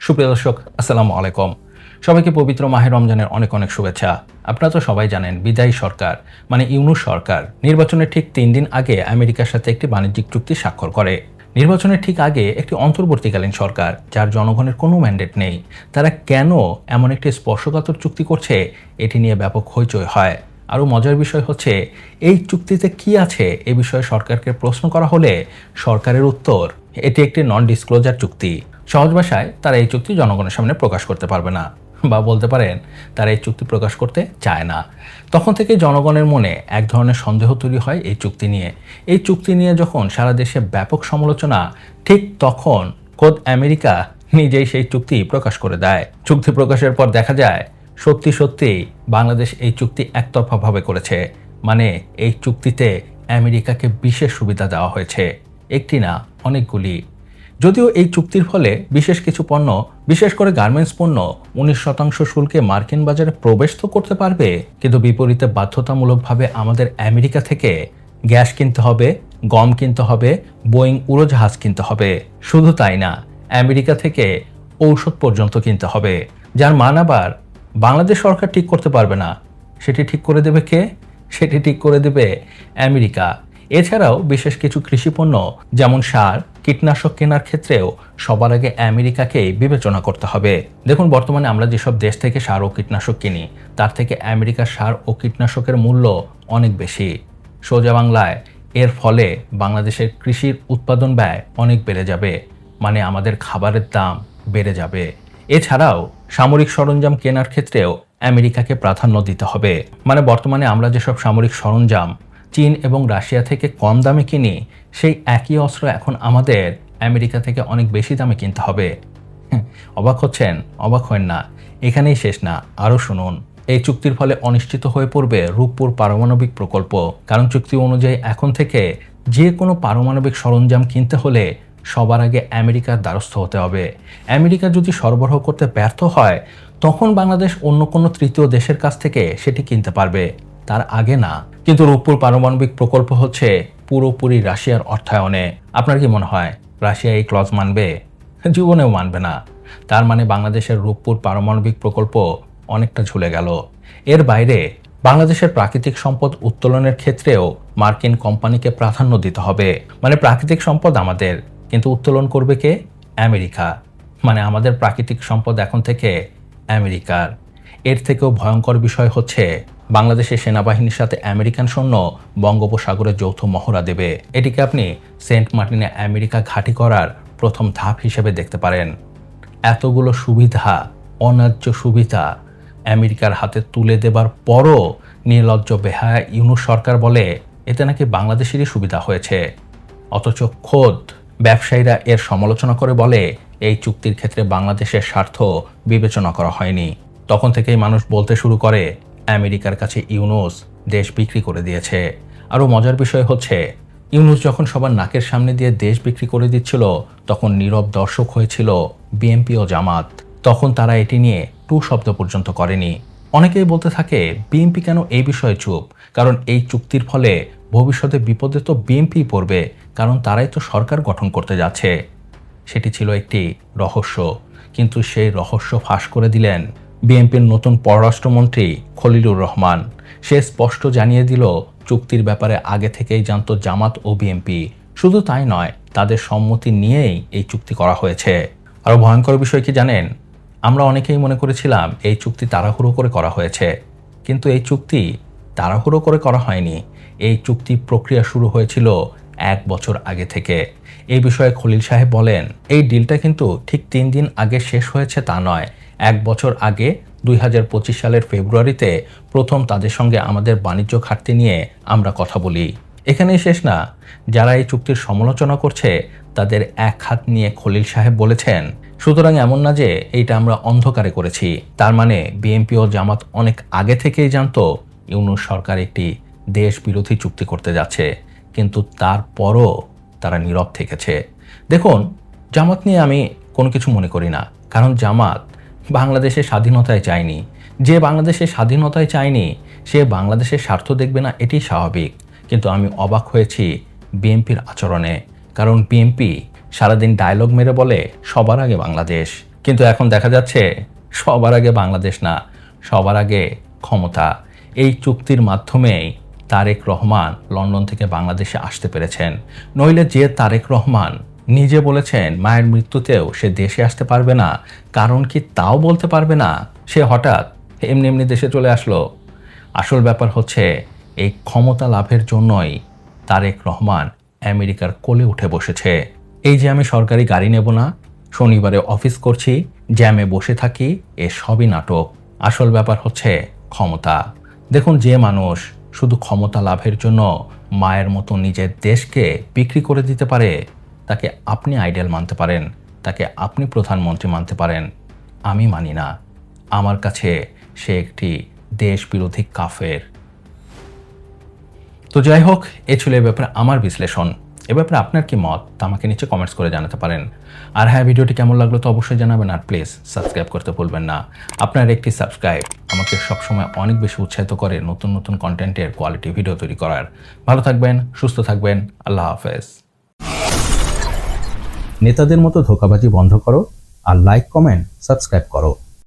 সুপ্রিয় দর্শক, আসসালামু আলাইকুম। সবাইকে পবিত্র মাহে রমজানের অনেক অনেক শুভেচ্ছা। আপনারা তো সবাই জানেন, বিদায়ী সরকার মানে ইউনূস সরকার নির্বাচনের ঠিক 3 দিন আগে আমেরিকার সাথে একটি বাণিজ্যিক চুক্তি স্বাক্ষর করে। নির্বাচনের ঠিক আগে একটি অন্তর্বর্তীকালীন সরকার, যার জনগণের কোনো ম্যান্ডেট নেই, তারা কেন এমন একটি স্পর্শকাতর চুক্তি করছে, এটি নিয়ে ব্যাপক হইচই হয়। আরও মজার বিষয় হচ্ছে, এই চুক্তিতে কি আছে এ বিষয়ে সরকারকে প্রশ্ন করা হলে সরকারের উত্তর, এটি একটি নন ডিসক্লোজার চুক্তি। সহজ ভাষায়, তারা এই চুক্তি জনগণের সামনে প্রকাশ করতে পারবে না, বা বলতে পারেন তারা এই চুক্তি প্রকাশ করতে চায় না। তখন থেকে জনগণের মনে এক ধরনের সন্দেহ তৈরি হয় এই চুক্তি নিয়ে। এই চুক্তি নিয়ে যখন সারা দেশে ব্যাপক সমালোচনা, ঠিক তখন খোদ আমেরিকা নিজেই সেই চুক্তি প্রকাশ করে দেয়। চুক্তি প্রকাশের পর দেখা যায় সত্যি সত্যি বাংলাদেশ এই চুক্তি একতরফাভাবে করেছে। মানে এই চুক্তিতে আমেরিকাকে বিশেষ সুবিধা দেওয়া হয়েছে, একটি না অনেকগুলি। যদিও এই চুক্তির ফলে বিশেষ কিছু পণ্য, বিশেষ করে গার্মেন্টস পণ্য 19% শুল্কে মার্কিন বাজারে প্রবেশ তো করতে পারবে, কিন্তু বিপরীতে বাধ্যতামূলকভাবে আমাদের আমেরিকা থেকে গ্যাস কিনতে হবে, গম কিনতে হবে, বোয়িং উড়োজাহাজ কিনতে হবে। শুধু তাই না, আমেরিকা থেকে ঔষধ পর্যন্ত কিনতে হবে, যার মান আবার বাংলাদেশ সরকার ঠিক করতে পারবে না। সেটি ঠিক করে দেবে কে? সেটি ঠিক করে দেবে আমেরিকা। এছাড়াও বিশেষ কিছু কৃষিপণ্য যেমন সার, কীটনাশক কেনার ক্ষেত্রেও সবার আগে আমেরিকাকেই বিবেচনা করতে হবে। দেখুন, বর্তমানে আমরা যেসব দেশ থেকে সার ও কীটনাশক কিনি, তার থেকে আমেরিকার সার ও কীটনাশকের মূল্য অনেক বেশি। সোজা বাংলায়, এর ফলে বাংলাদেশের কৃষির উৎপাদন ব্যয় অনেক বেড়ে যাবে, মানে আমাদের খাবারের দাম বেড়ে যাবে। এছাড়াও সামরিক সরঞ্জাম কেনার ক্ষেত্রেও আমেরিকাকে প্রাধান্য দিতে হবে। মানে বর্তমানে আমরা যেসব সামরিক সরঞ্জাম চীন এবং রাশিয়া থেকে কম দামে কিনি, সেই একই অস্ত্র এখন আমাদের আমেরিকা থেকে অনেক বেশি দামে কিনতে হবে। অবাক হচ্ছেন? অবাক হন না, এখানেই শেষ না, আরও শুনুন। এই চুক্তির ফলে অনিশ্চিত হয়ে পড়বে রূপপুর পারমাণবিক প্রকল্প। কারণ চুক্তি অনুযায়ী এখন থেকে যে কোনো পারমাণবিক সরঞ্জাম কিনতে হলে সবার আগে আমেরিকার দ্বারস্থ হতে হবে। আমেরিকা যদি সরবরাহ করতে ব্যর্থ হয়, তখন বাংলাদেশ অন্য কোনো তৃতীয় দেশের কাছ থেকে সেটি কিনতে পারবে, তার আগে না। কিন্তু রূপপুর পারমাণবিক প্রকল্প হচ্ছে পুরোপুরি রাশিয়ার অর্থায়নে। আপনার কি মনে হয় রাশিয়া এই ক্লজ মানবে? জীবনেও মানবে না। তার মানে বাংলাদেশের রূপপুর পারমাণবিক প্রকল্প অনেকটা ঝুলে গেল। এর বাইরে বাংলাদেশের প্রাকৃতিক সম্পদ উত্তোলনের ক্ষেত্রেও মার্কিন কোম্পানিকে প্রাধান্য দিতে হবে। মানে প্রাকৃতিক সম্পদ আমাদের, কিন্তু উত্তোলন করবে কে? আমেরিকা। মানে আমাদের প্রাকৃতিক সম্পদ এখন থেকে আমেরিকার। এর থেকেও ভয়ঙ্কর বিষয় হচ্ছে, বাংলাদেশের সেনাবাহিনীর সাথে আমেরিকান সৈন্য বঙ্গোপসাগরে যৌথ মহড়া দেবে। এটিকে আপনি সেন্ট মার্টিনে আমেরিকা ঘাঁটি করার প্রথম ধাপ হিসেবে দেখতে পারেন। এতগুলো সুবিধা, অন্যায্য সুবিধা আমেরিকার হাতে তুলে দেবার পরও নির্লজ্জ বেহায়া ইউনূস সরকার বলে এতে নাকি বাংলাদেশেরই সুবিধা হয়েছে। অথচ খোদ ব্যবসায়ীরা এর সমালোচনা করে বলে এই চুক্তির ক্ষেত্রে বাংলাদেশের স্বার্থ বিবেচনা করা হয়নি। তখন থেকেই মানুষ বলতে শুরু করে আমেরিকার কাছে ইউনূস দেশ বিক্রি করে দিয়েছে। আরও মজার বিষয় হচ্ছে, ইউনূস যখন সবার নাকের সামনে দিয়ে দেশ বিক্রি করে দিচ্ছিল, তখন নীরব দর্শক হয়েছিল বিএনপি ও জামাত। তখন তারা এটি নিয়ে টু শব্দ পর্যন্ত করেনি। অনেকেই বলতে থাকে, বিএনপি কেন এই বিষয়ে চুপ? কারণ এই চুক্তির ফলে ভবিষ্যতে বিপদে তো বিএনপি পড়বে, কারণ তারাই তো সরকার গঠন করতে যাচ্ছে। সেটি ছিল একটি রহস্য, কিন্তু সেই রহস্য ফাঁস করে দিলেন বিএনপির নতুন পররাষ্ট্রমন্ত্রী খলিলুর রহমান। সে স্পষ্ট জানিয়ে দিল, চুক্তির ব্যাপারে আগে থেকেই জানত জামাত ও বিএনপি। শুধু তাই নয়, তাদের সম্মতি নিয়েই এই চুক্তি করা হয়েছে। আরও ভয়ঙ্কর বিষয় কি জানেন? আমরা অনেকেই মনে করেছিলাম এই চুক্তি তাড়াহুড়ো করে করা হয়েছে, কিন্তু এই চুক্তি তাড়াহুড়ো করে করা হয়নি। এই চুক্তি প্রক্রিয়া শুরু হয়েছিল 1 বছর আগে থেকে। এই বিষয়ে খলিল সাহেব বলেন, এই ডিলটা কিন্তু ঠিক 3 দিন আগে শেষ হয়েছে তা নয়। 1 বছর আগে 2025 সালের ফেব্রুয়ারিতে প্রথম তাদের সঙ্গে আমাদের বাণিজ্য ঘাটতি নিয়ে আমরা কথা বলি। এখানেই শেষ না। যারা এই চুক্তির সমালোচনা করছে, তাদের এক হাত নিয়ে খলিল সাহেব বলেছেন, সুতরাং এমন না যে এইটা আমরা অন্ধকারে করেছি। তার মানে বিএনপি ও জামাত অনেক আগে থেকেই জানতো ইউনূস সরকার একটি দেশ বিরোধী চুক্তি করতে যাচ্ছে, কিন্তু তারপরও তারা নীরব থেকেছে। দেখুন, জামাত নিয়ে আমি কোনো কিছু মনে করি না, কারণ জামাত বাংলাদেশের স্বাধীনতায় চায়নি। যে বাংলাদেশের স্বাধীনতায় চায়নি, সে বাংলাদেশের স্বার্থ দেখবে না, এটি স্বাভাবিক। কিন্তু আমি অবাক হয়েছি বিএনপির আচরণে, কারণ বিএনপি সারাদিন ডায়লগ মেরে বলে সবার আগে বাংলাদেশ, কিন্তু এখন দেখা যাচ্ছে সবার আগে বাংলাদেশ না, সবার আগে ক্ষমতা। এই চুক্তির মাধ্যমেই তারেক রহমান লন্ডন থেকে বাংলাদেশে আসতে পেরেছেন। নইলে যে তারেক রহমান নিজে বলেছেন মায়ের মৃত্যুতেও সে দেশে আসতে পারবে না, কারণ কি তাও বলতে পারবে না, সে হঠাৎ এমনি এমনি দেশে চলে আসলো। আসল ব্যাপার হচ্ছে এই ক্ষমতা লাভের জন্যই তারেক রহমান আমেরিকার কোলে উঠে বসেছে। এই যে আমি সরকারি গাড়ি নেব না, শনিবারে অফিস করছি, জ্যামে বসে থাকি, এ সবই নাটক। আসল ব্যাপার হচ্ছে ক্ষমতা। দেখুন, যে মানুষ শুধু ক্ষমতা লাভের জন্য মায়ের মতো নিজের দেশকে বিক্রি করে দিতে পারে, তাকে আপনি আইডল মানতে পারেন, তাকে আপনি প্রধানমন্ত্রী মানতে পারেন, আমি মানি না। আমার কাছে সে একটি দেশ বিরোধী কাফের। তো যাই হোক, এ ছিল এ ব্যাপারে আমার বিশ্লেষণ। এ ব্যাপারে আপনার কি মত তা আমাকে নিচে কমেন্টস করে জানাতে পারেন। আর হ্যাঁ, ভিডিওটি কেমন লাগলো তো অবশ্যই জানাবেন, আর প্লিজ সাবস্ক্রাইব করতে ভুলবেন না। আপনার একটি সাবস্ক্রাইব আমাকে সবসময় অনেক বেশি উৎসাহিত করে নতুন নতুন কন্টেন্টের কোয়ালিটি ভিডিও তৈরি করার। ভালো থাকবেন, সুস্থ থাকবেন, আল্লাহ হাফেজ। নেতাদের মতো ধোঁকাবাজি বন্ধ করো আর লাইক, কমেন্ট, সাবস্ক্রাইব করো।